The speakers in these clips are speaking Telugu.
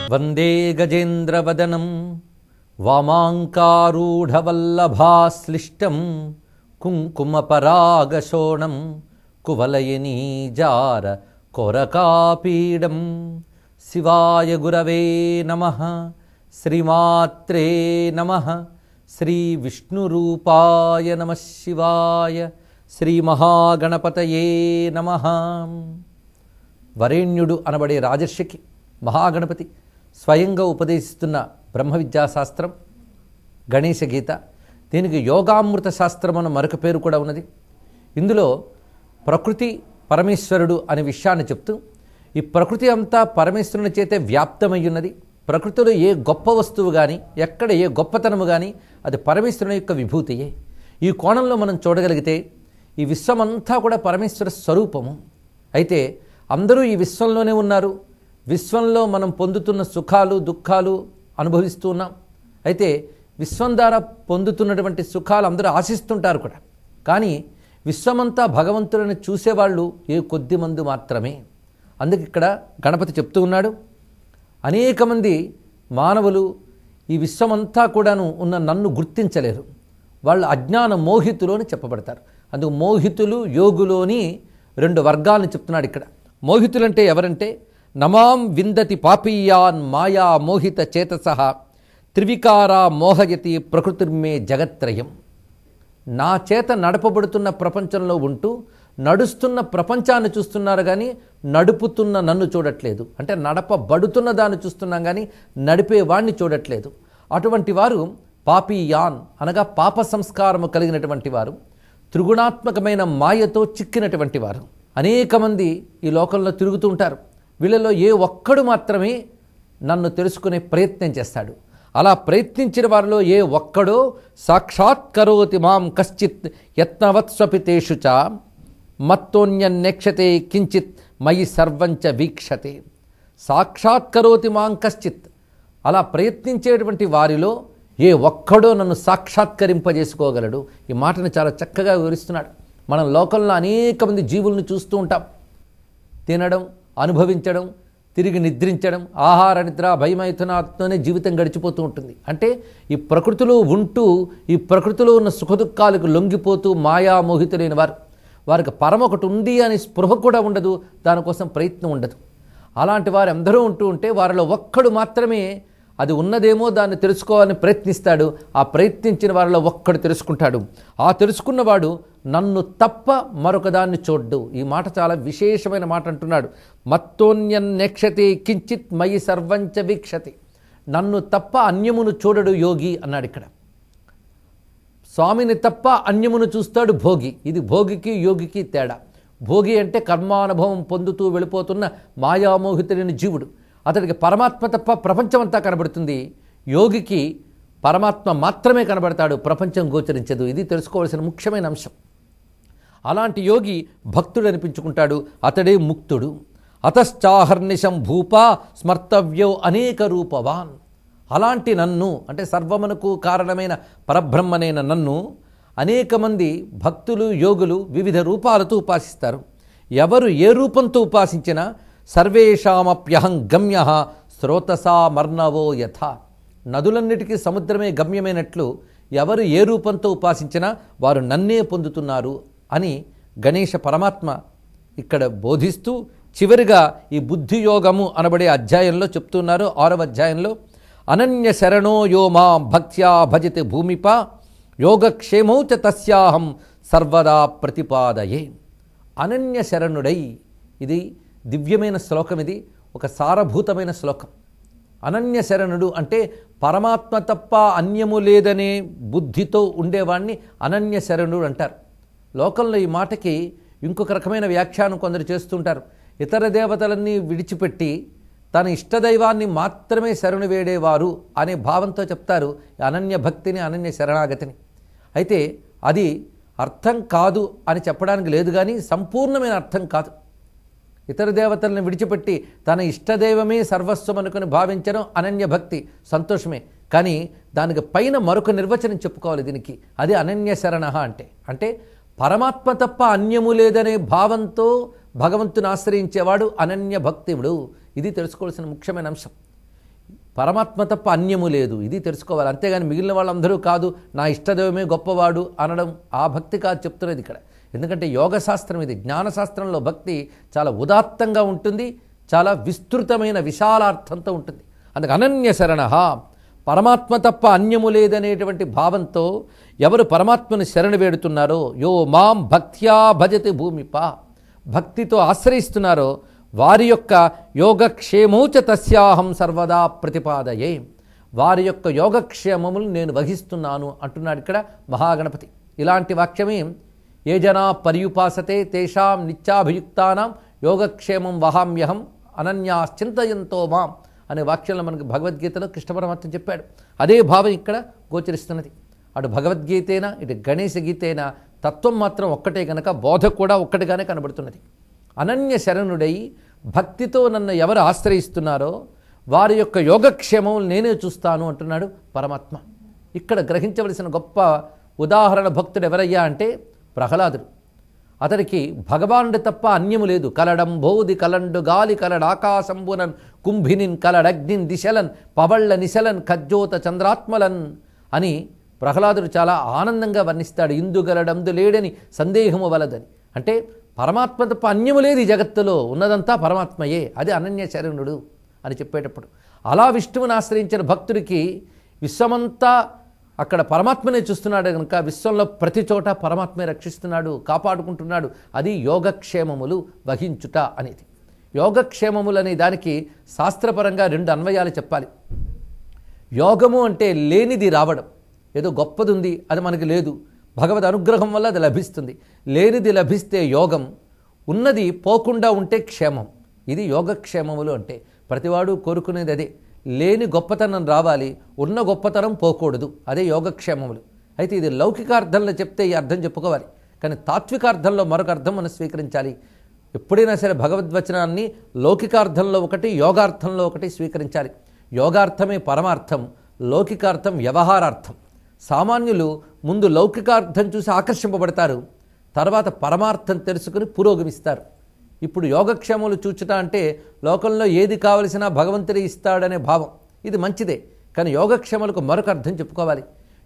వందే గజేంద్రవదనం వామాంకారూఢవల్లభాశ్లిష్టం కుంకుమపరాగశోణం కువలయనీజార కొరకాపీడం. శివాయ గురవే నమః. శ్రీమాత్రే నమః. శ్రీ విష్ణురూపాయ నమః శివాయ. శ్రీ మహాగణపతయే నమః. వరేణ్యుడు అనబడే రాజర్షికి మహాగణపతి స్వయంగా ఉపదేశిస్తున్న బ్రహ్మ విద్యాశాస్త్రం గణేశ గీత. దీనికి యోగామృత శాస్త్రం అన్న మరొక పేరు కూడా ఉన్నది. ఇందులో ప్రకృతి పరమేశ్వరుడు అనే విషయాన్ని చెప్తూ ఈ ప్రకృతి అంతా పరమేశ్వరుని చేతే వ్యాప్తమై ఉన్నది. ప్రకృతిలో ఏ గొప్ప వస్తువు కానీ ఎక్కడ ఏ గొప్పతనము కానీ అది పరమేశ్వరుని యొక్క విభూతియే. ఈ కోణంలో మనం చూడగలిగితే ఈ విశ్వమంతా కూడా పరమేశ్వర స్వరూపము. అయితే అందరూ ఈ విశ్వంలోనే ఉన్నారు. విశ్వంలో మనం పొందుతున్న సుఖాలు దుఃఖాలు అనుభవిస్తూ ఉన్నాం. అయితే విశ్వం ద్వారా పొందుతున్నటువంటి సుఖాలు అందరూ ఆశిస్తుంటారు కూడా. కానీ విశ్వమంతా భగవంతుడిని చూసేవాళ్ళు ఏ కొద్ది మంది మాత్రమే. అందుకే ఇక్కడ గణపతి చెప్తూ ఉన్నాడు, అనేక మంది మానవులు ఈ విశ్వమంతా కూడాను ఉన్న నన్ను గుర్తించలేరు. వాళ్ళు అజ్ఞాన మోహితులు అని చెప్పబడతారు. అందుకు మోహితులు యోగులోని రెండు వర్గాలను చెప్తున్నాడు ఇక్కడ. మోహితులంటే ఎవరంటే నమాం విందతి పాపీయాన్ మాయా మోహిత చేతసహ త్రివికారా మోహయతి ప్రకృతిర్మే జగత్రయం. నా చేత నడపబడుతున్న ప్రపంచంలో ఉంటూ నడుస్తున్న ప్రపంచాన్ని చూస్తున్నారు కానీ నడుపుతున్న నన్ను చూడట్లేదు. అంటే నడపబడుతున్న దాన్ని చూస్తున్నాం కానీ నడిపేవాణ్ణి చూడట్లేదు. అటువంటి వారు పాపీయాన్ అనగా పాప సంస్కారము కలిగినటువంటి వారు, త్రిగుణాత్మకమైన మాయతో చిక్కినటువంటి వారు. అనేక మంది ఈ లోకంలో తిరుగుతూ ఉంటారు. వీళ్ళలో ఏ ఒక్కడు మాత్రమే నన్ను తెలుసుకునే ప్రయత్నం చేస్తాడు. అలా ప్రయత్నించిన వారిలో ఏ ఒక్కడో సాక్షాత్కరోతి మాం కశ్చిత్ యత్నవత్స్వపి తేషు చ మత్తోన్యన్నేక్షతే కించిత్ మయి సర్వంచ వీక్షతే. సాక్షాత్కరోతి మాం కశ్చిత్, అలా ప్రయత్నించేటువంటి వారిలో ఏ ఒక్కడో నన్ను సాక్షాత్కరింపజేసుకోగలడు. ఈ మాటను చాలా చక్కగా వివరిస్తున్నాడు. మనం లోకంలో అనేక మంది జీవులను చూస్తూ ఉంటాం. తినడం, అనుభవించడం, తిరిగి నిద్రించడం, ఆహార నిద్ర భయమైథునాతోనే జీవితం గడిచిపోతూ ఉంటుంది. అంటే ఈ ప్రకృతిలో ఉంటూ ఈ ప్రకృతిలో ఉన్న సుఖదుఖాలకు లొంగిపోతూ మాయామోహితులైన వారు, వారికి పరమ ఒకటి ఉంది అని స్పృహ కూడా ఉండదు, దానికోసం ప్రయత్నం ఉండదు. అలాంటి వారు అందరూ ఉంటూ ఉంటే వారిలో ఒక్కడు మాత్రమే అది ఉన్నదేమో దాన్ని తెలుసుకోవాలని ప్రయత్నిస్తాడు. ఆ ప్రయత్నించిన వారిలో ఒక్కడు తెలుసుకుంటాడు. ఆ తెలుసుకున్నవాడు నన్ను తప్ప మరొక దాన్ని చూడ్డు. ఈ మాట చాలా విశేషమైన మాట అంటున్నాడు. మత్తోన్యన్నేక్షతే కించిత్ మయి సర్వంచ వీక్షతి. నన్ను తప్ప అన్యమును చూడడు యోగి అన్నాడు ఇక్కడ. స్వామిని తప్ప అన్యమును చూస్తాడు భోగి. ఇది భోగికి యోగికి తేడా. భోగి అంటే కర్మానుభవం పొందుతూ వెళ్ళిపోతున్న మాయామోహితుడైన జీవుడు. అతడికి పరమాత్మ తప్ప ప్రపంచమంతా కనబడుతుంది. యోగికి పరమాత్మ మాత్రమే కనబడతాడు, ప్రపంచం గోచరించదు. ఇది తెలుసుకోవాల్సిన ముఖ్యమైన అంశం. అలాంటి యోగి భక్తుడు అనిపించుకుంటాడు, అతడే ముక్తుడు. అతశ్చాహర్నిశం భూపా స్మర్తవ్యో అనేక రూపవాన్. అలాంటి నన్ను అంటే సర్వమునకు కారణమైన పరబ్రహ్మనైన నన్ను అనేక మంది భక్తులు యోగులు వివిధ రూపాలతో ఉపాసిస్తారు. ఎవరు ఏ రూపంతో ఉపాసించినా సర్వేషామప్యహం గమ్య స్రోతసా మర్ణవో యథ. నదులన్నిటికీ సముద్రమే గమ్యమైనట్లు ఎవరు ఏ రూపంతో ఉపాసించినా వారు నన్నే పొందుతున్నారు అని గణేశ పరమాత్మ ఇక్కడ బోధిస్తూ చివరిగా ఈ బుద్ధియోగము అనబడే అధ్యాయంలో చెప్తున్నారు. 6వ అధ్యాయంలో అనన్య శరణో యో మాం భక్త్యా భజతి భూమిప యోగక్షేమౌ చ తస్యాహం సర్వదా ప్రతిపాదయే. అనన్య శరణుడై, ఇది దివ్యమైన శ్లోకం. ఇది ఒక సారభూతమైన శ్లోకం. అనన్య శరణుడు అంటే పరమాత్మ తప్ప అన్యము లేదనే బుద్ధితో ఉండేవాణ్ణి అనన్య శరణుడు అంటారు. లోకంలో ఈ మాటకి ఇంకొక రకమైన వ్యాఖ్యానం కొందరు చేస్తుంటారు. ఇతర దేవతలన్నీ విడిచిపెట్టి తన ఇష్టదైవాన్ని మాత్రమే శరణు వేడేవారు అనే భావంతో చెప్తారు అనన్య భక్తిని, అనన్య శరణాగతిని. అయితే అది అర్థం కాదు అని చెప్పడానికి లేదు, కానీ సంపూర్ణమైన అర్థం కాదు. ఇతర దేవతలను విడిచిపెట్టి తన ఇష్టదైవమే సర్వస్వం అనుకుని భావించడం అనన్య భక్తి, సంతోషమే. కానీ దానికి పైన మరొక నిర్వచనం చెప్పుకోవాలి దీనికి. అది అనన్య శరణ అంటే. అంటే పరమాత్మ తప్ప అన్యము లేదనే భావంతో భగవంతుని ఆశ్రయించేవాడు అనన్య భక్తివుడు. ఇది తెలుసుకోవాల్సిన ముఖ్యమైన అంశం. పరమాత్మ తప్ప అన్యము లేదు, ఇది తెలుసుకోవాలి. అంతేగాని మిగిలిన వాళ్ళందరూ కాదు, నా ఇష్టదైవమే గొప్పవాడు అనడం ఆ భక్తి కాదు చెప్తున్నది ఇక్కడ. ఎందుకంటే యోగశాస్త్రం ఇది. జ్ఞానశాస్త్రంలో భక్తి చాలా ఉదాత్తంగా ఉంటుంది, చాలా విస్తృతమైన విశాలార్థంతో ఉంటుంది. అందుకు అనన్య శరణ, పరమాత్మ తప్ప అన్యము లేదనేటువంటి భావంతో ఎవరు పరమాత్మను శరణు వేడుతున్నారో, యో మాం భక్త్యా భజతి భూమిప, భక్తితో ఆశ్రయిస్తున్నారో వారి యొక్క యోగక్షేమౌచ తస్యాహం సర్వదా ప్రతిపాదయే, వారి యొక్క యోగక్షేమములు నేను వహిస్తున్నాను అంటున్నాడు ఇక్కడ మహాగణపతి. ఇలాంటి వాక్యమే ఏ జనా పర్యుపాసతే తేషాం నిత్యాభియుక్తానాం యోగక్షేమం వహామ్యహం అనన్యాశ్చింతయంతో మాం అనే వాక్యంలో మనకు భగవద్గీతలో కృష్ణ పరమాత్మ చెప్పాడు. అదే భావం ఇక్కడ గోచరిస్తున్నది. అటు భగవద్గీతైనా ఇటు గణేశ గీతైనా తత్వం మాత్రం ఒక్కటే కనుక బోధ కూడా ఒక్కటిగానే కనబడుతున్నది. అనన్య శరణుడై భక్తితో నన్ను ఎవరు ఆశ్రయిస్తున్నారో వారి యొక్క యోగక్షేమములు నేనే చూస్తాను అంటున్నాడు పరమాత్మ. ఇక్కడ గ్రహించవలసిన గొప్ప ఉదాహరణ భక్తుడు ఎవరయ్యా అంటే ప్రహ్లాదుడు. అతనికి భగవానుడు తప్ప అన్యము లేదు. కలడం బోధి కలండు గాలి కలడాకాశంబునన్ కుంభినిన్ కలడగ్నిన్ దిశలన్ పవళ్ళ నిశలన్ ఖజ్జోత చంద్రాత్మలన్ అని ప్రహ్లాదుడు చాలా ఆనందంగా వర్ణిస్తాడు. ఇందుగలడందు లేడని సందేహము వలదని. అంటే పరమాత్మ తప్ప అన్యము లేదు ఈ జగత్తులో, ఉన్నదంతా పరమాత్మయే, అది అనన్య శరణుడు అని చెప్పేటప్పుడు అలా విష్ణువుని ఆశ్రయించిన భక్తుడికి విశ్వమంతా అక్కడ పరమాత్మనే చూస్తున్నాడు కనుక విశ్వంలో ప్రతి చోట పరమాత్మే రక్షిస్తున్నాడు, కాపాడుకుంటున్నాడు. అది యోగక్షేమములు వహించుట అనేది. యోగక్షేమములు అనే దానికి శాస్త్రపరంగా 2 అన్వయాలు చెప్పాలి. యోగము అంటే లేనిది రావడం, ఏదో గొప్పది ఉంది అది మనకి లేదు, భగవద్ అనుగ్రహం వల్ల అది లభిస్తుంది. లేనిది లభిస్తే యోగం, ఉన్నది పోకుండా ఉంటే క్షేమం. ఇది యోగక్షేమములు అంటే. ప్రతివాడు కోరుకునేది అదే, లేని గొప్పతనం రావాలి, ఉన్న గొప్పతనం పోకూడదు, అదే యోగక్షేమములు. అయితే ఇది లౌకికార్థంలో చెప్తే ఈ అర్థం చెప్పుకోవాలి, కానీ తాత్వికార్థంలో మరొక అర్థం మనం స్వీకరించాలి. ఎప్పుడైనా సరే భగవద్వచనాన్ని లౌకికార్థంలో ఒకటి, యోగార్థంలో ఒకటి స్వీకరించాలి. యోగార్థమే పరమార్థం, లౌకికార్థం వ్యవహారార్థం. సామాన్యులు ముందు లౌకికార్థం చూసి ఆకర్షింపబడతారు, తర్వాత పరమార్థం తెలుసుకుని పురోగమిస్తారు. ఇప్పుడు యోగక్షేమములు చూచుట అంటే లోకంలో ఏది కావలసినా భగవంతుడే ఇస్తాడనే భావం, ఇది మంచిదే. కానీ యోగక్షేమలకు మరొక అర్థం చెప్పుకోవాలి.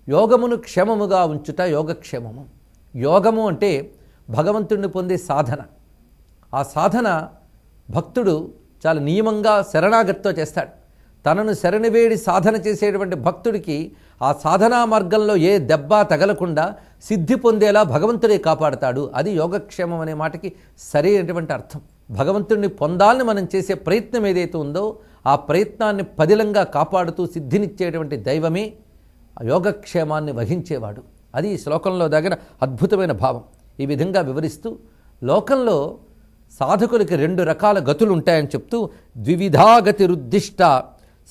యోగమును క్షేమముగా ఉంచుట యోగక్షేమము. యోగము అంటే భగవంతుడిని పొందే సాధన. ఆ సాధన భక్తుడు చాలా నియమంగా శరణాగతితో చేస్తాడు. తనను శరణివేడి సాధన చేసేటువంటి భక్తుడికి ఆ సాధనా మార్గంలో ఏ దెబ్బ తగలకుండా సిద్ధి పొందేలా భగవంతుడే కాపాడతాడు. అది యోగక్షేమం అనే మాటకి సరైనటువంటి అర్థం. భగవంతుడిని పొందాలని మనం చేసే ప్రయత్నం ఏదైతే ఉందో ఆ ప్రయత్నాన్ని పదిలంగా కాపాడుతూ సిద్ధినిచ్చేటువంటి దైవమే యోగక్షేమాన్ని వహించేవాడు. అది ఈ శ్లోకంలో దగ్గర అద్భుతమైన భావం. ఈ విధంగా వివరిస్తూ లోకంలో సాధకులకి 2 రకాల గతులు ఉంటాయని చెప్తూ ద్వివిధాగతి రుద్దిష్ట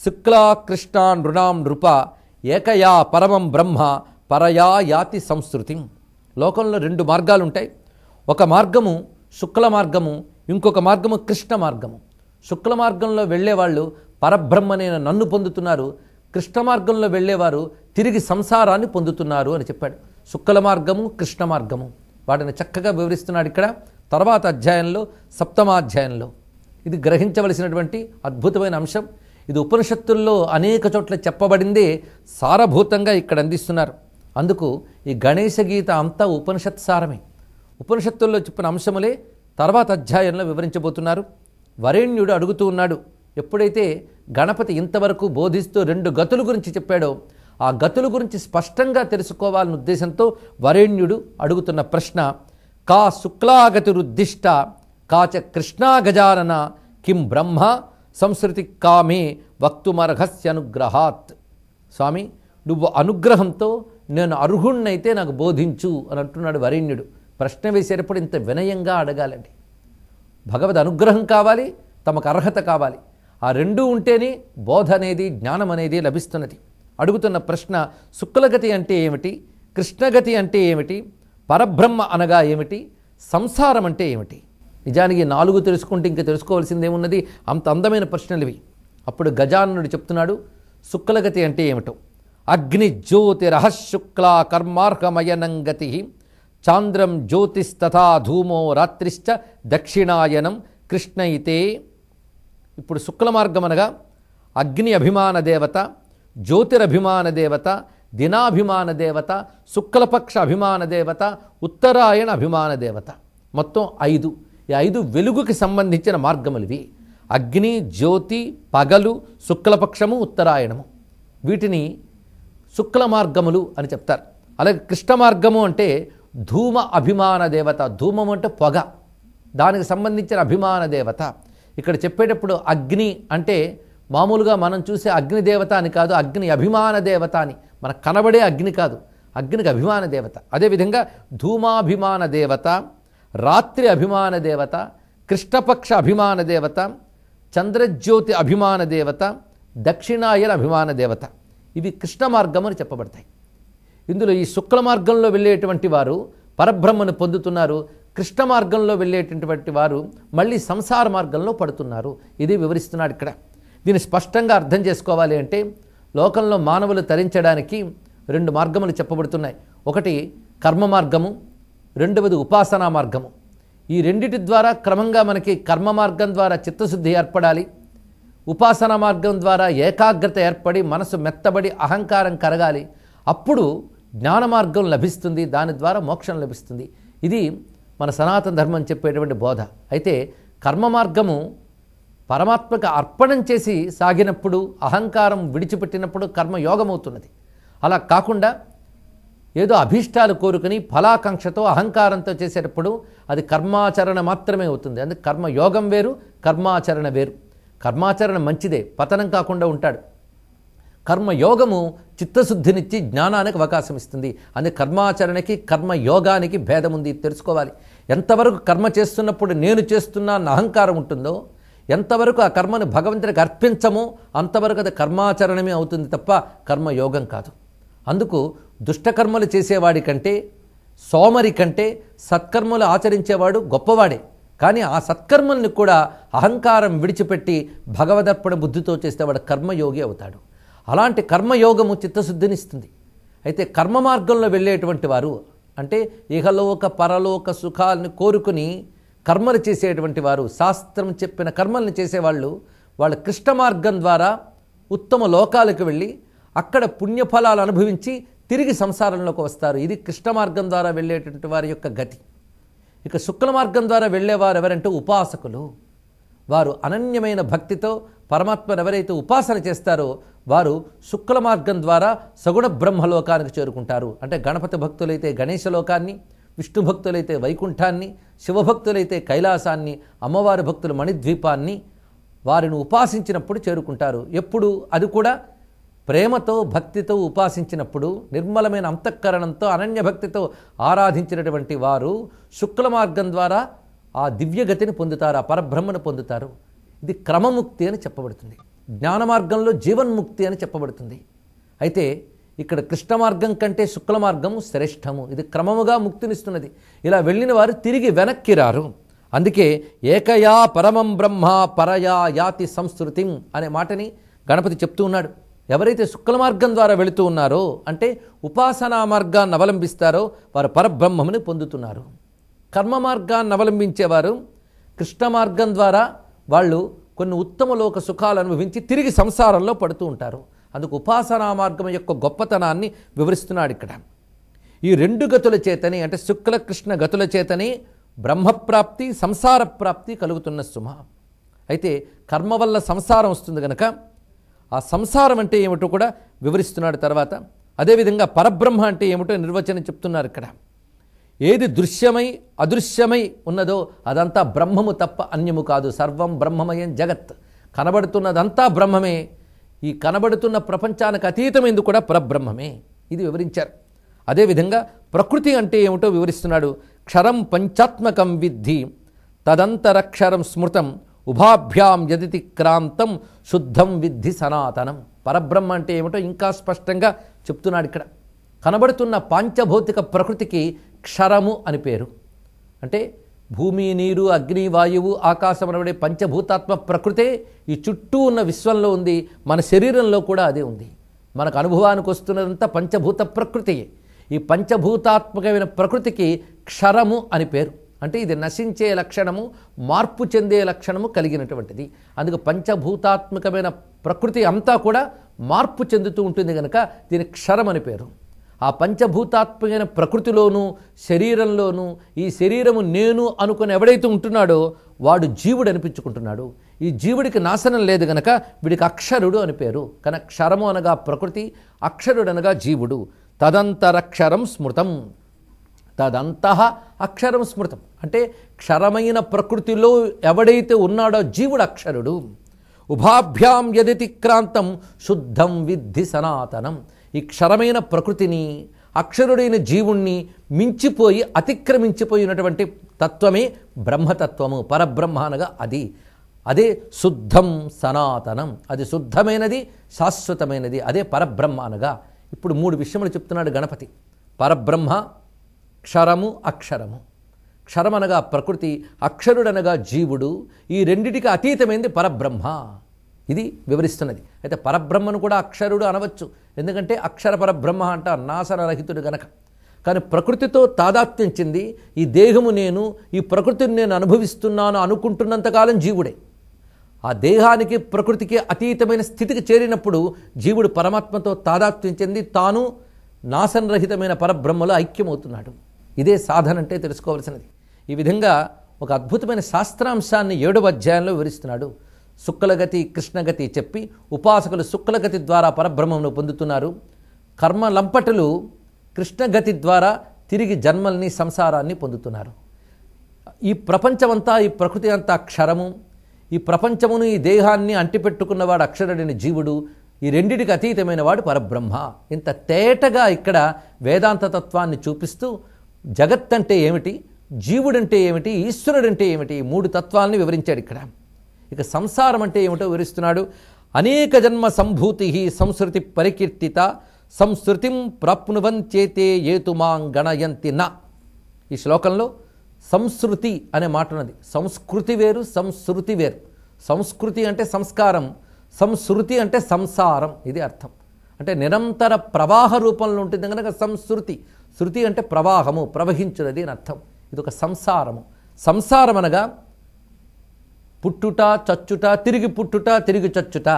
శుక్లా కృష్ణా నృణాం నృప ఏకయా పరమం బ్రహ్మ పరయా యాతి సంస్కృతి. లోకంలో 2 మార్గాలు ఉంటాయి. ఒక మార్గము శుక్ల మార్గము, ఇంకొక మార్గము కృష్ణ మార్గము. శుక్ల మార్గంలో వెళ్ళేవాళ్ళు పరబ్రహ్మనే నన్ను పొందుతున్నారు, కృష్ణ మార్గంలో వెళ్ళేవారు తిరిగి సంసారాన్ని పొందుతున్నారు అని చెప్పాడు. శుక్ల మార్గము కృష్ణ మార్గము వాటిని చక్కగా వివరిస్తున్నాడు ఇక్కడ తర్వాత అధ్యాయంలో, 7వ అధ్యాయంలో. ఇది గ్రహించవలసినటువంటి అద్భుతమైన అంశం. ఇది ఉపనిషత్తుల్లో అనేక చోట్ల చెప్పబడిందే సారభూతంగా ఇక్కడ అందిస్తున్నారు. అందుకు ఈ గణేశ గీత అంతా ఉపనిషత్ సారమే. ఉపనిషత్తుల్లో చెప్పిన అంశములే తర్వాత అధ్యాయంలో వివరించబోతున్నారు. వరేణ్యుడు అడుగుతూ ఉన్నాడు. ఎప్పుడైతే గణపతి ఇంతవరకు బోధిస్తూ 2 గతుల గురించి చెప్పాడో ఆ గతుల గురించి స్పష్టంగా తెలుసుకోవాలనే ఉద్దేశంతో వరేణ్యుడు అడుగుతున్న ప్రశ్న, కా శుక్లాగతిరుద్దిష్ట కాచ కృష్ణా గజానన కిం బ్రహ్మ సంస్కృతి కామే వక్తుమర్హస్యనుగ్రహాత్. స్వామి, నువ్వు అనుగ్రహంతో నేను అర్హుణ్ణైతే నాకు బోధించు అని అంటున్నాడు వరేణ్యుడు. ప్రశ్న వేసేటప్పుడు ఇంత వినయంగా అడగాలండి. భగవద్ అనుగ్రహం కావాలి, తమకు అర్హత కావాలి. ఆ 2 ఉంటేనే బోధ అనేది, జ్ఞానం అనేది లభిస్తున్నది. అడుగుతున్న ప్రశ్న, శుక్లగతి అంటే ఏమిటి, కృష్ణగతి అంటే ఏమిటి, పరబ్రహ్మ అనగా ఏమిటి, సంసారం అంటే ఏమిటి? నిజానికి 4 తెలుసుకుంటే ఇంకా తెలుసుకోవాల్సిందేమున్నది? అంత అందమైన ప్రశ్నలు ఇవి. అప్పుడు గజాననుడు చెప్తున్నాడు శుక్లగతి అంటే ఏమిటో. అగ్ని జ్యోతి రహశుక్లా కర్మార్హమయనంగతి చాంద్రం జ్యోతిస్తథా ధూమో రాత్రిశ్చ దక్షిణాయనం కృష్ణయితే. ఇప్పుడు శుక్ల మార్గం అనగా అగ్ని అభిమాన దేవత, జ్యోతిరభిమాన దేవత, దినాభిమాన దేవత, శుక్లపక్ష అభిమాన దేవత, ఉత్తరాయణ అభిమాన దేవత. మొత్తం 5. ఈ 5 వెలుగుకి సంబంధించిన మార్గములు ఇవి. అగ్ని, జ్యోతి, పగలు, శుక్లపక్షము, ఉత్తరాయణము. వీటిని శుక్ల మార్గములు అని చెప్తారు. అలాగే కృష్ణ మార్గము అంటే ధూమ అభిమాన దేవత. ధూమం అంటే పొగ, దానికి సంబంధించిన అభిమాన దేవత. ఇక్కడ చెప్పేటప్పుడు అగ్ని అంటే మామూలుగా మనం చూసే అగ్నిదేవత అని కాదు, అగ్ని అభిమాన దేవత అని. మనకు కనబడే అగ్ని కాదు, అగ్నికి అభిమాన దేవత. అదేవిధంగా ధూమాభిమాన దేవత, రాత్రి అభిమాన దేవత, కృష్ణపక్ష అభిమాన దేవత, చంద్రజ్యోతి అభిమాన దేవత, దక్షిణాయన అభిమాన దేవత. ఇవి కృష్ణ మార్గం అని చెప్పబడతాయి. ఇందులో ఈ శుక్ల మార్గంలో వెళ్ళేటువంటి వారు పరబ్రహ్మను పొందుతున్నారు. కృష్ణ మార్గంలో వెళ్ళేటటువంటి వారు మళ్ళీ సంసార మార్గంలో పడుతున్నారు. ఇది వివరిస్తున్నాడు ఇక్కడ. దీన్ని స్పష్టంగా అర్థం చేసుకోవాలి అంటే లోకంలో మానవులు తరించడానికి 2 మార్గములు చెప్పబడుతున్నాయి. ఒకటి కర్మ మార్గము, రెండవది ఉపాసనా మార్గము. ఈ రెండిటి ద్వారా క్రమంగా మనకి కర్మ మార్గం ద్వారా చిత్తశుద్ధి ఏర్పడాలి. ఉపాసనా మార్గం ద్వారా ఏకాగ్రత ఏర్పడి మనసు మెత్తబడి అహంకారం కరగాలి. అప్పుడు జ్ఞాన మార్గం లభిస్తుంది, దాని ద్వారా మోక్షం లభిస్తుంది. ఇది మన సనాతన ధర్మం చెప్పేటువంటి బోధ. అయితే కర్మ మార్గము పరమాత్మకు అర్పణం చేసి సాగినప్పుడు, అహంకారం విడిచిపెట్టినప్పుడు కర్మయోగం అవుతున్నది. అలా కాకుండా ఏదో అభీష్టాలు కోరుకుని ఫలాకాంక్షతో అహంకారంతో చేసేటప్పుడు అది కర్మాచరణ మాత్రమే అవుతుంది. అందుకే కర్మయోగం వేరు, కర్మాచరణ వేరు. కర్మాచరణ మంచిదే, పతనం కాకుండా ఉంటాడు. కర్మయోగము చిత్తశుద్ధినిచ్చి జ్ఞానానికి అవకాశం ఇస్తుంది. అందుకే కర్మాచరణకి కర్మయోగానికి భేదం ఉంది, తెలుసుకోవాలి. ఎంతవరకు కర్మ చేస్తున్నప్పుడు నేను చేస్తున్నా అన్న అహంకారం ఉంటుందో, ఎంతవరకు ఆ కర్మను భగవంతుడికి అర్పించమో అంతవరకు అది కర్మాచరణమే అవుతుంది తప్ప కర్మయోగం కాదు. అందుకు దుష్టకర్మలు చేసేవాడి కంటే, సోమరి కంటే సత్కర్మలు ఆచరించేవాడు గొప్పవాడే. కానీ ఆ సత్కర్మల్ని కూడా అహంకారం విడిచిపెట్టి భగవదర్పణ బుద్ధితో చేస్తే వాడు కర్మయోగి అవుతాడు. అలాంటి కర్మయోగము చిత్తశుద్ధినిస్తుంది. అయితే కర్మ మార్గంలో వెళ్ళేటువంటి వారు అంటే ఇహలోక పరలోక సుఖాలను కోరుకుని కర్మలు చేసేటువంటి వారు, శాస్త్రం చెప్పిన కర్మల్ని చేసేవాళ్ళు, వాళ్ళ కృష్ణ మార్గం ద్వారా ఉత్తమ లోకాలకు వెళ్ళి అక్కడ పుణ్యఫలాలు అనుభవించి తిరిగి సంసారంలోకి వస్తారు. ఇది కృష్ణ మార్గం ద్వారా వెళ్ళేటువంటి వారి యొక్క గతి. ఇక శుక్ల మార్గం ద్వారా వెళ్ళేవారు ఎవరంటే ఉపాసకులు. వారు అనన్యమైన భక్తితో పరమాత్మను ఎవరైతే ఉపాసన చేస్తారో వారు శుక్ల మార్గం ద్వారా సగుణ బ్రహ్మలోకానికి చేరుకుంటారు. అంటే గణపతి భక్తులైతే గణేశలోకాన్ని, విష్ణు భక్తులైతే వైకుంఠాన్ని, శివభక్తులైతే కైలాసాన్ని, అమ్మవారి భక్తులు మణిద్వీపాన్ని వారిని ఉపాసించినప్పుడు చేరుకుంటారు. ఎప్పుడు? అది కూడా ప్రేమతో భక్తితో ఉపాసించినప్పుడు, నిర్మలమైన అంతఃకరణంతో అనన్యభక్తితో ఆరాధించినటువంటి వారు శుక్ల మార్గం ద్వారా ఆ దివ్యగతిని పొందుతారు, ఆ పరబ్రహ్మను పొందుతారు. ఇది క్రమముక్తి అని చెప్పబడుతుంది. జ్ఞాన మార్గంలో జీవన్ముక్తి అని చెప్పబడుతుంది. అయితే ఇక్కడ కృష్ణ మార్గం కంటే శుక్ల మార్గము శ్రేష్టము. ఇది క్రమముగా ముక్తినిస్తున్నది. ఇలా వెళ్ళిన వారు తిరిగి వెనక్కి రారు. అందుకే ఏకయా పరమం బ్రహ్మ పరయా యాతి సంస్కృతిం అనే మాటని గణపతి చెప్తూ ఉన్నాడు. ఎవరైతే శుక్ల మార్గం ద్వారా వెళుతూ ఉన్నారో అంటే ఉపాసనా మార్గాన్ని అవలంబిస్తారో వారు పరబ్రహ్మముని పొందుతున్నారు. కర్మ మార్గాన్ని అవలంబించేవారు కృష్ణ మార్గం ద్వారా వాళ్ళు కొన్ని ఉత్తమ లోక సుఖాలు అనుభవించి తిరిగి సంసారంలో పడుతూ ఉంటారు. అందుకు ఉపాసనా మార్గం యొక్క గొప్పతనాన్ని వివరిస్తున్నాడు ఇక్కడ. ఈ 2 గతుల చేతని అంటే శుక్ల కృష్ణ గతుల చేతని బ్రహ్మప్రాప్తి, సంసార ప్రాప్తి కలుగుతున్న సుమ. అయితే కర్మ వల్ల సంసారం వస్తుంది కనుక ఆ సంసారం అంటే ఏమిటో కూడా వివరిస్తున్నాడు తర్వాత. అదేవిధంగా పరబ్రహ్మ అంటే ఏమిటో నిర్వచనం చెప్తున్నారు ఇక్కడ. ఏది దృశ్యమై అదృశ్యమై ఉన్నదో అదంతా బ్రహ్మము తప్ప అన్యము కాదు. సర్వం బ్రహ్మమయం జగత్. కనబడుతున్నదంతా బ్రహ్మమే. ఈ కనబడుతున్న ప్రపంచానికి అతీతమైంది కూడా పరబ్రహ్మమే. ఇది వివరించారు. అదేవిధంగా ప్రకృతి అంటే ఏమిటో వివరిస్తున్నాడు. క్షరం పంచాత్మకం విద్ధి తదంతరక్షరం స్మృతం ఉభాభ్యాం యదితి క్రాంతం శుద్ధం విద్ధి సనాతనం. పరబ్రహ్మ అంటే ఏమిటో ఇంకా స్పష్టంగా చెప్తున్నాడు ఇక్కడ. కనబడుతున్న పాంచభౌతిక ప్రకృతికి క్షరము అని పేరు. అంటే భూమి, నీరు, అగ్ని, వాయువు, ఆకాశం అనబడే పంచభూతాత్మ ప్రకృతే ఈ చుట్టూ ఉన్న విశ్వంలో ఉంది. మన శరీరంలో కూడా అదే ఉంది. మనకు అనుభవానికి వస్తున్నదంతా పంచభూత ప్రకృతియే. ఈ పంచభూతాత్మకమైన ప్రకృతికి క్షరము అని పేరు. అంటే ఇది నశించే లక్షణము, మార్పు చెందే లక్షణము కలిగినటువంటిది. అందుకు పంచభూతాత్మకమైన ప్రకృతి అంతా కూడా మార్పు చెందుతూ ఉంటుంది కనుక దీని క్షరం అని పేరు. ఆ పంచభూతాత్మకమైన ప్రకృతిలోనూ శరీరంలోనూ ఈ శరీరము నేను అనుకుని ఎవడైతే ఉంటున్నాడో వాడు జీవుడు అనిపించుకుంటున్నాడు. ఈ జీవుడికి నాశనం లేదు గనక వీడికి అక్షరుడు అని పేరు. కనుక క్షరము అనగా ప్రకృతి, అక్షరుడు అనగా జీవుడు. తదంతరక్షరం స్మృతం, తదంతః అక్షరం స్మృతం అంటే క్షరమైన ప్రకృతిలో ఎవడైతే ఉన్నాడో జీవుడు అక్షరుడు. ఉభాభ్యాం యదితిక్రాంతం శుద్ధం విద్ధి సనాతనం. ఈ క్షరమైన ప్రకృతిని అక్షరుడైన జీవుణ్ణి మించిపోయి అతిక్రమించిపోయినటువంటి తత్వమే బ్రహ్మతత్వము. పరబ్రహ్మ అనగా అదే శుద్ధం సనాతనం. అది శుద్ధమైనది, శాశ్వతమైనది. అదే పరబ్రహ్మ అనగా. ఇప్పుడు 3 విషయములు చెప్తున్నాడు గణపతి. పరబ్రహ్మ, క్షరము, అక్షరము. క్షరమనగా ప్రకృతి, అక్షరుడనగా జీవుడు. ఈ రెండిటికి అతీతమైంది పరబ్రహ్మ. ఇది వివరిస్తున్నది. అయితే పరబ్రహ్మను కూడా అక్షరుడు అనవచ్చు, ఎందుకంటే అక్షర పరబ్రహ్మ అంట నాశనరహితుడు గనక. కానీ ప్రకృతితో తాదాత్మ్యం చెంది ఈ దేహము నేను, ఈ ప్రకృతిని నేను అనుభవిస్తున్నాను అనుకుంటున్నంతకాలం జీవుడే. ఆ దేహానికి ప్రకృతికి అతీతమైన స్థితికి చేరినప్పుడు జీవుడు పరమాత్మతో తాదాత్మ్యం చెంది తాను నాశనరహితమైన పరబ్రహ్మలో ఐక్యమవుతున్నాడు. ఇదే సాధన అంటే తెలుసుకోవలసినది. ఈ విధంగా ఒక అద్భుతమైన శాస్త్రాంశాన్ని 7వ అధ్యాయంలో వివరిస్తున్నాడు. శుక్లగతి, కృష్ణగతి చెప్పి ఉపాసకులు శుక్లగతి ద్వారా పరబ్రహ్మను పొందుతున్నారు. కర్మ లంపటులు కృష్ణగతి ద్వారా తిరిగి జన్మల్ని, సంసారాన్ని పొందుతున్నారు. ఈ ప్రపంచమంతా, ఈ ప్రకృతి అంతా అక్షరము. ఈ ప్రపంచమును, ఈ దేహాన్ని అంటిపెట్టుకున్నవాడు అక్షరుడైన జీవుడు. ఈ రెండిటికి అతీతమైన వాడు పరబ్రహ్మ. ఇంత తేటగా ఇక్కడ వేదాంత తత్వాన్ని చూపిస్తూ జగత్ అంటే ఏమిటి, జీవుడంటే ఏమిటి, ఈశ్వరుడంటే ఏమిటి, 3 తత్వాలని వివరించాడు ఇక్కడ. ఇక సంసారం అంటే ఏమిటో వివరిస్తున్నాడు. అనేక జన్మ సంభూతి సంస్కృతి పరికీర్తిత సంస్కృతిం ప్రాప్నువంచేతే ఏతుమాం గణయంతి నా. ఈ శ్లోకంలో సంస్కృతి అనే మాట ఉన్నది. సంస్కృతి వేరు, సంస్కృతి వేరు. సంస్కృతి అంటే సంస్కారం, సంస్కృతి అంటే సంసారం. ఇది అర్థం. అంటే నిరంతర ప్రవాహ రూపంలో ఉంటుంది కనుక సంస్కృతి. శృతి అంటే ప్రవాహము, ప్రవహించున్నది అని అర్థం. ఇది ఒక సంసారము. సంసారం అనగా పుట్టుట, చచ్చుట, తిరిగి పుట్టుట, తిరిగి చచ్చుట,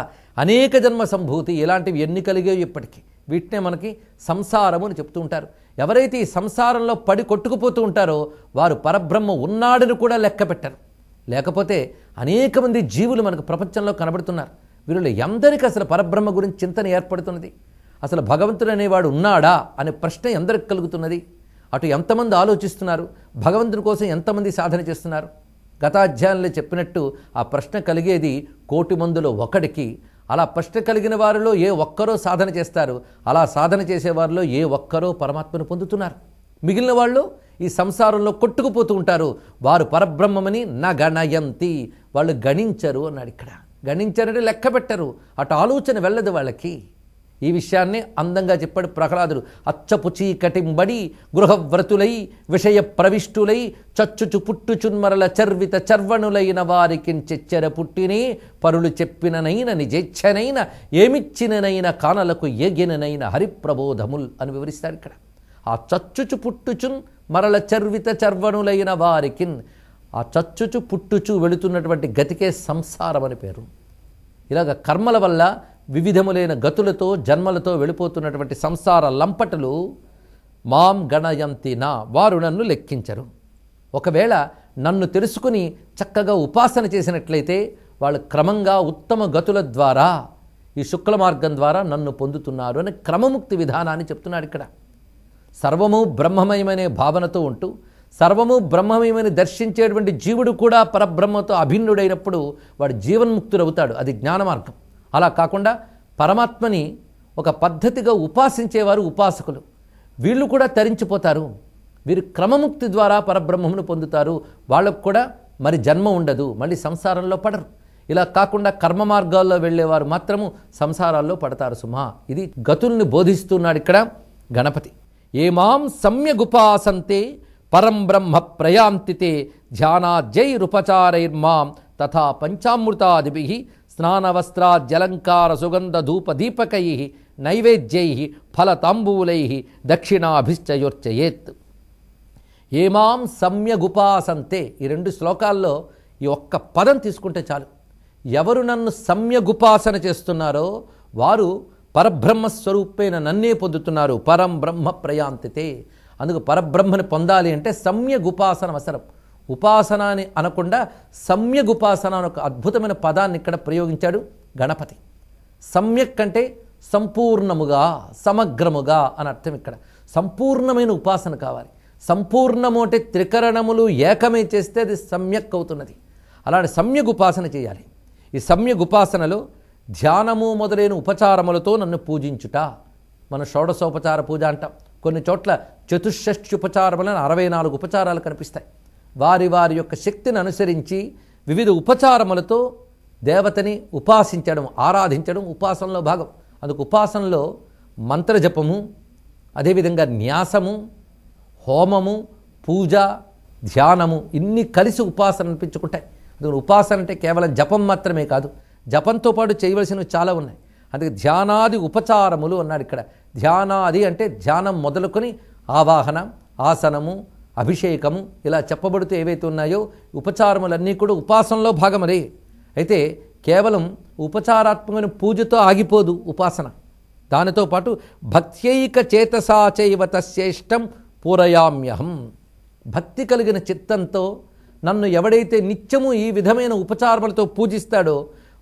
అనేక జన్మ సంభూతి, ఇలాంటివి ఎన్ని కలిగాయో ఇప్పటికీ. వీటినే మనకి సంసారము అని చెప్తూ ఉంటారు. ఎవరైతే ఈ సంసారంలో పడి కొట్టుకుపోతూ ఉంటారో వారు పరబ్రహ్మ ఉన్నాడని కూడా లెక్క పెట్టరు. లేకపోతే అనేక మంది జీవులు మనకు ప్రపంచంలో కనబడుతున్నారు. వీళ్ళు ఎందరికీ అసలు పరబ్రహ్మ గురించి చింతన ఏర్పడుతున్నది? అసలు భగవంతుడు అనేవాడు ఉన్నాడా అనే ప్రశ్న ఎందరికి కలుగుతున్నది? అటు ఎంతమంది ఆలోచిస్తున్నారు? భగవంతుని కోసం ఎంతమంది సాధన చేస్తున్నారు? గత అధ్యాయంలో చెప్పినట్టు ఆ ప్రశ్న కలిగేది 1,000,000 మందిలో ఒకడికి. అలా ప్రశ్న కలిగిన వారిలో ఏ ఒక్కరో సాధన చేస్తారు. అలా సాధన చేసేవారిలో ఏ ఒక్కరో పరమాత్మను పొందుతున్నారు. మిగిలిన వాళ్ళు ఈ సంసారంలో కొట్టుకుపోతూ ఉంటారు. వారు పరబ్రహ్మమని నా గణయంతి, వాళ్ళు గణించరు అన్నాడు ఇక్కడ. గణించరంటే లెక్క పెట్టరు, అటు ఆలోచన వెళ్ళదు వాళ్ళకి. ఈ విషయాన్ని అందంగా చెప్పాడు ప్రహ్లాదుడు. అచ్చపు చీకటింబడి గృహవ్రతులై విషయ ప్రవిష్టులై చచ్చుచు పుట్టుచున్మరల చర్విత చర్వణులైన వారికి చెచ్చెర పుట్టినే పరులు చెప్పిననైన నిజేచ్ఛనైన ఏమిచ్చిననైన కానలకు ఏగిననైన హరిప్రబోధముల్ అని వివరిస్తారు ఇక్కడ. ఆ చచ్చుచు పుట్టుచున్ మరల చర్విత చర్వణులైన వారికిన్, ఆ చచ్చుచు పుట్టుచు వెళుతున్నటువంటి గతికే సంసారం అని పేరు. ఇలాగ కర్మల వల్ల వివిధములైన గతులతో జన్మలతో వెళ్ళిపోతున్నటువంటి సంసార లంపటలు మాం గణయంతి నా, వారు నన్ను లెక్కించరు. ఒకవేళ నన్ను తెలుసుకుని చక్కగా ఉపాసన చేసినట్లయితే వాళ్ళు క్రమంగా ఉత్తమ గతుల ద్వారా ఈ శుక్ల మార్గం ద్వారా నన్ను పొందుతున్నారు అని క్రమముక్తి విధానాన్ని చెప్తున్నాడు ఇక్కడ. సర్వము బ్రహ్మమయమనే భావనతో ఉంటూ సర్వము బ్రహ్మమయమని దర్శించేటువంటి జీవుడు కూడా పరబ్రహ్మతో అభిన్నుడైనప్పుడు వాడు జీవన్ముక్తుడవుతాడు. అది జ్ఞాన మార్గం. అలా కాకుండా పరమాత్మని ఒక పద్ధతిగా ఉపాసించేవారు ఉపాసకులు, వీళ్ళు కూడా తరించిపోతారు. వీరు క్రమముక్తి ద్వారా పరబ్రహ్మమును పొందుతారు. వాళ్ళకు కూడా మరి జన్మ ఉండదు, మళ్ళీ సంసారంలో పడరు. ఇలా కాకుండా కర్మ మార్గాల్లో వెళ్ళేవారు మాత్రము సంసారాల్లో పడతారు సుమా. ఇది గతుల్ని బోధిస్తున్నాడు ఇక్కడ గణపతి. ఏమాం సమ్యగుపాసంతే పరం బ్రహ్మ ప్రయాంతితే ధ్యానాజ్జైరుపచారైర్మాం తథా పంచామృతాదిభిః స్నానవస్త్రాజ్జలంకార సుగంధ ధూప దీపకై నైవేద్యై ఫలతాంబూలై దక్షిణాభిశ్చయోర్చయేత్. ఏమాం సమ్యగుపాసంతే. ఈ 2 శ్లోకాల్లో ఈ ఒక్క పదం తీసుకుంటే చాలు. ఎవరు నన్ను సమ్యగుపాసన చేస్తున్నారో వారు పరబ్రహ్మస్వరూపేణ నన్నే పొందుతున్నారు. పరం బ్రహ్మ ప్రయాంతితే. అందుకు పరబ్రహ్మని పొందాలి అంటే సమ్యగుపాసన అవసరం. ఉపాసన అని అనకుండా సమ్యగుపాసన అని ఒక అద్భుతమైన పదాన్ని ఇక్కడ ప్రయోగించాడు గణపతి. సమ్యక్ అంటే సంపూర్ణముగా, సమగ్రముగా అని అర్థం. ఇక్కడ సంపూర్ణమైన ఉపాసన కావాలి. సంపూర్ణము అంటే త్రికరణములు ఏకమే చేస్తే అది సమ్యక్ అవుతున్నది. అలాంటి సమ్యక్ ఉపాసన చేయాలి. ఈ సమ్యక్ ఉపాసనలో ధ్యానము మొదలైన ఉపచారములతో నన్ను పూజించుట. మనం షోడశోపచార పూజ అంటాం. కొన్ని చోట్ల చతుషష్ఠి ఉపచారములను 64 ఉపచారాలు కనిపిస్తాయి. వారి వారి యొక్క శక్తిని అనుసరించి వివిధ ఉపచారములతో దేవతని ఉపాసించడం, ఆరాధించడం ఉపాసనలో భాగం. అందుకు ఉపాసనలో మంత్రజపము, అదేవిధంగా న్యాసము, హోమము, పూజ, ధ్యానము ఇన్ని కలిసి ఉపాసన అనిపించుకుంటాయి. అందుకని ఉపాసన అంటే కేవలం జపం మాత్రమే కాదు, జపంతో పాటు చేయవలసినవి చాలా ఉన్నాయి. అందుకే ధ్యానాది ఉపచారములు అన్నాడు ఇక్కడ. ధ్యానాది అంటే ధ్యానం మొదలుకొని ఆవాహన, ఆసనము, అభిషేకము ఇలా చెప్పబడుతూ ఏవైతే ఉన్నాయో ఉపచారములన్నీ కూడా ఉపాసనలో భాగమరే. అయితే కేవలం ఉపచారాత్మకమైన పూజతో ఆగిపోదు ఉపాసన. దానితో పాటు భక్త్యైక చేతసా చైవ తస్యేష్టం పూరయామ్యహం. భక్తి కలిగిన చిత్తంతో నన్ను ఎవడైతే నిత్యము ఈ విధమైన ఉపచారములతో పూజిస్తాడో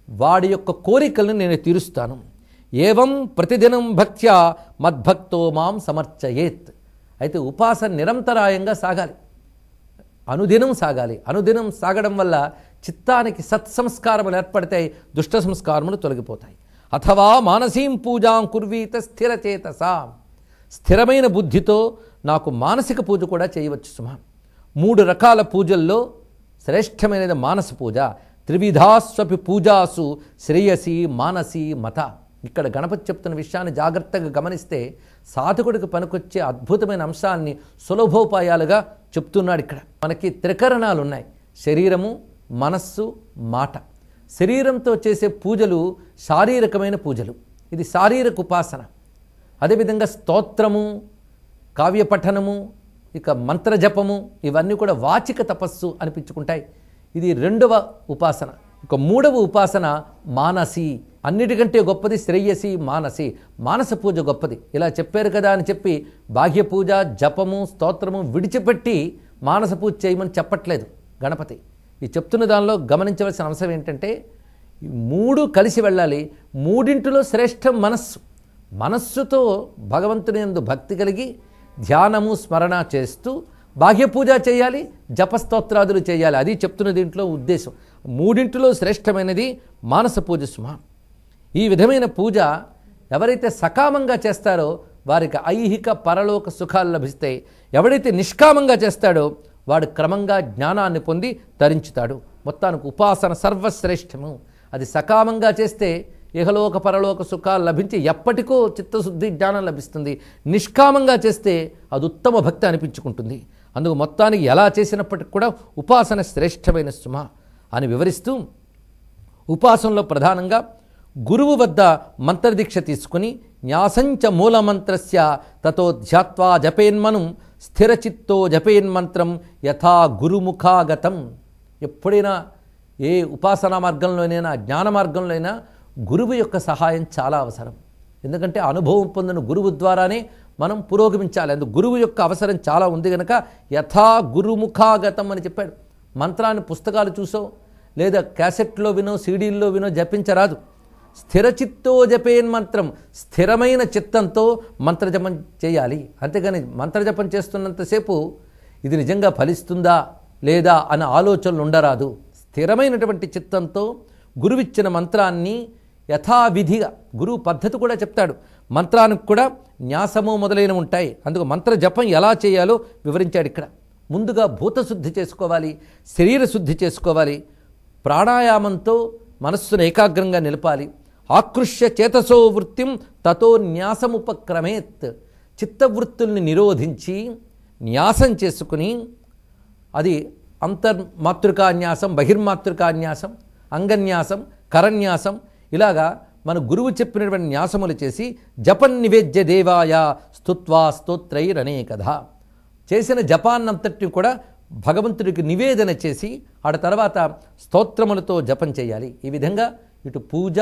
వాడి యొక్క కోరికలను నేను తీరుస్తాను. ఏవం ప్రతిదినం భక్త్యా మద్భక్తో మాం సమర్చయేత్. అయితే ఉపాసన నిరంతరాయంగా సాగాలి, అనుదినం సాగాలి. అనుదినం సాగడం వల్ల చిత్తానికి సత్సంస్కారములు ఏర్పడతాయి, దుష్ట సంస్కారములు తొలగిపోతాయి. అథవా మానసీం పూజాం కుర్వీత స్థిరచేతసా. స్థిరమైన బుద్ధితో నాకు మానసిక పూజ కూడా చేయవచ్చు సుమా. 3 రకాల పూజల్లో శ్రేష్టమైనది మానస పూజ. త్రివిధాస్వపి పూజాసు శ్రేయసి మానసీ మత. ఇక్కడ గణపతి చెప్తున్న విషయాన్ని జాగ్రత్తగా గమనిస్తే సాధకుడికి పనికొచ్చే అద్భుతమైన అంశాన్ని సులభోపాయాలుగా చెప్తున్నాడు. ఇక్కడ మనకి త్రికరణాలు ఉన్నాయి: శరీరము, మనస్సు, మాట. శరీరంతో చేసే పూజలు శారీరకమైన పూజలు, ఇది శారీరక ఉపాసన. అదేవిధంగా స్తోత్రము, కావ్యపఠనము, ఇక మంత్రజపము ఇవన్నీ కూడా వాచిక తపస్సు అనిపించుకుంటాయి. ఇది 2వ ఉపాసన. ఇక 3వ ఉపాసన మానసి. అన్నిటికంటే గొప్పది శ్రేయసి మానసి. మానస పూజ గొప్పది. ఇలా చెప్పారు కదా అని చెప్పి బాహ్య పూజ, జపము, స్తోత్రము విడిచిపెట్టి మానస పూజ చేయమని చెప్పట్లేదు గణపతి. ఈ చెప్తున్న దానిలో గమనించవలసిన అంశం ఏంటంటే 3 కలిసి వెళ్ళాలి. 3ంటిలో శ్రేష్టం మనస్సు. మనస్సుతో భగవంతుని యందు భక్తి కలిగి ధ్యానము, స్మరణ చేస్తూ బాహ్య పూజ చేయాలి, జపస్తోత్రాదులు చేయాలి. అది చెప్తున్న దీంట్లో ఉద్దేశం. 3ంటిలో శ్రేష్టమైనది మానస పూజ సుమా. ఈ విధమైన పూజ ఎవరైతే సకామంగా చేస్తారో వారికి ఐహిక పరలోక సుఖాలు లభిస్తాయి. ఎవడైతే నిష్కామంగా చేస్తాడో వాడు క్రమంగా జ్ఞానాన్ని పొంది తరించుతాడు. మొత్తానికి ఉపాసన సర్వశ్రేష్టము. అది సకామంగా చేస్తే ఇహలోక పరలోక సుఖాలు లభించి ఎప్పటికో చిత్తశుద్ధి, జ్ఞానం లభిస్తుంది. నిష్కామంగా చేస్తే అది ఉత్తమ భక్తి అనిపించుకుంటుంది. అందుకు మొత్తానికి ఎలా చేసినప్పటికి కూడా ఉపాసన శ్రేష్టమైన సుమ అని వివరిస్తూ, ఉపాసనలో ప్రధానంగా గురువు వద్ద మంత్రదీక్ష తీసుకుని న్యాసంచ మూలమంత్రస్య తతో ధ్యాత్వా జపేన్మనం స్థిరచిత్తో జపేన్మంత్రం యథా గురుముఖాగతం. ఎప్పుడైనా ఏ ఉపాసనా మార్గంలోనైనా జ్ఞాన మార్గంలోనైనా గురువు యొక్క సహాయం చాలా అవసరం. ఎందుకంటే అనుభవం పొందిన గురువు ద్వారానే మనం పురోగమించాలి. అందుకు గురువు యొక్క అవసరం చాలా ఉంది కనుక యథా గురుముఖాగతం అని చెప్పాడు. మంత్రాన్ని పుస్తకాలు చూసో లేదా క్యాసెట్లో వినో, సీడీల్లో వినో జపించరాదు. స్థిరచిత్తో జపేన్ మంత్రం. స్థిరమైన చిత్తంతో మంత్రజపం చేయాలి. అంతేగాని మంత్రజపం చేస్తున్నంతసేపు ఇది నిజంగా ఫలిస్తుందా లేదా అనే ఆలోచనలు ఉండరాదు. స్థిరమైనటువంటి చిత్తంతో గురువిచ్చిన మంత్రాన్ని యథావిధిగా, గురువు పద్ధతి కూడా చెప్తాడు. మంత్రానికి కూడా న్యాసము మొదలైనవి ఉంటాయి. అందుకు మంత్ర జపం ఎలా చేయాలో వివరించాడు ఇక్కడ. ముందుగా భూతశుద్ధి చేసుకోవాలి, శరీర శుద్ధి చేసుకోవాలి. ప్రాణాయామంతో మనస్సును ఏకాగ్రంగా నిలపాలి. ఆకృష్య చేతసో వృత్తిం తతో న్యాసముపక్రమేత్. చిత్తవృత్తుల్ని నిరోధించి న్యాసం చేసుకుని, అది అంతర్మాతృకాన్యాసం, బహిర్మాతృకాన్యాసం, అంగన్యాసం, కరన్యాసం, ఇలాగా మన గురువు చెప్పినటువంటి న్యాసములు చేసి జపన్ నివేద్య దేవాయ స్తుత్వా స్తోత్రైరనేకధ చేసిన జపాన్నంతటిని కూడా భగవంతుడికి నివేదన చేసి ఆడ తర్వాత స్తోత్రములతో జపం చేయాలి. ఈ విధంగా ఇటు పూజ,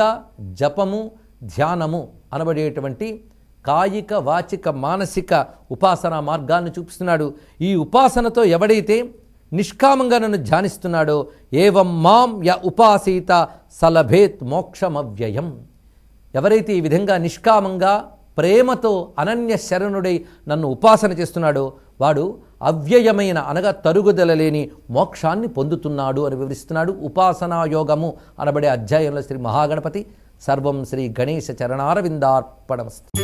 జపము, ధ్యానము అనబడేటువంటి కాయిక, వాచిక, మానసిక ఉపాసనా మార్గాన్ని చూపిస్తున్నాడు. ఈ ఉపాసనతో ఎవడైతే నిష్కామంగా నన్ను ధ్యానిస్తున్నాడో ఏవం మాం య ఉపాసీత సలభేత్ మోక్షమవ్యయం. ఎవరైతే ఈ విధంగా నిష్కామంగా ప్రేమతో అనన్య శరణుడై నన్ను ఉపాసన చేస్తున్నాడో వాడు అవ్యయమైన అనగా తరుగుదల లేని మోక్షాన్ని పొందుతున్నాడు అని వివరిస్తున్నాడు. ఉపాసనా యోగము అనబడే అధ్యాయంలో శ్రీ మహాగణపతి. సర్వం శ్రీ గణేశ చరణారవిందార్పణమస్తు.